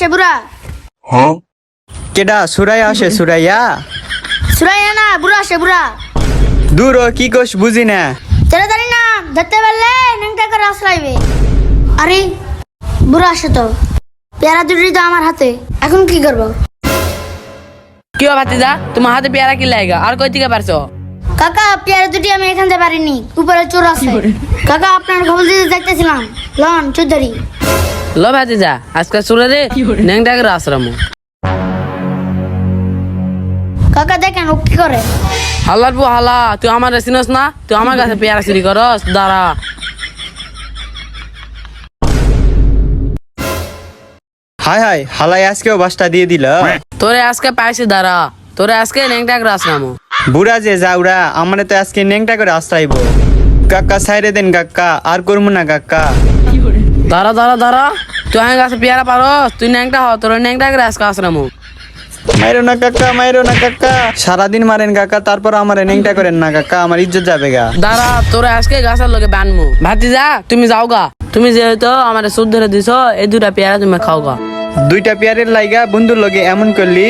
আসে বুড়া। কেডা সুরাইয়া আসে সুরাইয়া? সুরাইয়া না, বুড়া আসে বুড়া। দূর ও কি কোস বুঝি না। তাড়াতাড়ি না, ধরতে পারলে নেংটা করে আসলাইবে। আরে বুড়া আসে তো, পেয়ারা দুটি তো আমার হাতে, এখন কি করবো? কি ভাতিজা, তোমার হাতে পেয়ারা কি লাগা? আর কই থেকে পারছো? কাকা পেয়ারা দুটি আমি এখান থেকে পারিনি, উপরে চোর আছে। কাকা আপনার খবর দিতে দেখতেছিলাম, লন চৌধুরী। লো ভাতিজা, আজকে সুরে রে নেংটা করে আশ্রম। কাকা দেখেন ও কি করে। হাল্লার পু হালা, তুই আমার চিনস না? তুই আমার কাছে পেয়ারা চুরি করস? দাঁড়া। হায় হায়, হালাই আজকেও বাসটা দিয়ে দিল। তোরে আজকে পাইছি, দাঁড়া। তোরে আজকে নেংটা করে আশ্রম। বুড়া যে যাওরা আমারে তো আজকে নেংটা করে আশ্রাইব। কাকা সাইরে দেন কাকা, আর করবো না কাকা। দাঁড়া দাঁড়া দাঁড়া, তুই আমার কাছে পেয়ারা পারস? তুই নেংটা হ, তোর নেংটা করে আজকে আশ্রম। মাইরো না কাকা, মাইরো না কাকা। সারাদিন মারেন কাকা, তারপর আমার নেংটা করেন না কাকা, আমার ইজ্জত যাবে গা। দাঁড়া, তোরে আজকে গাছের লোকে বানমু। ভাতিজা তুমি যাও গা, তুমি যেহেতু আমার সুদ ধরে দিছ, এই দুটা পেয়ারা তুমি খাও গা। দুইটা পেয়ারের লাইগা বন্ধুর লগে এমন করলি?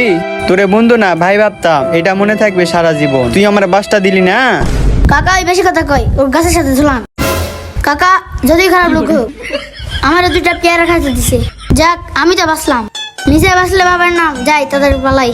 তোরে বন্ধু না ভাই ভাবতাম, এটা মনে থাকবে সারা জীবন। তুই আমার বাসটা দিলি না। কাকা ওই বেশি কথা কয়, ওর গাছের সাথে ঝুলান। কাকা যদি খারাপ লোক হোক, আমার দুইটা পেয়ারা খাইতে দিছে। যাক আমি তো বাঁচলাম, নিচে বাঁচলে বাবার নাম, যাই তাদের পালাই।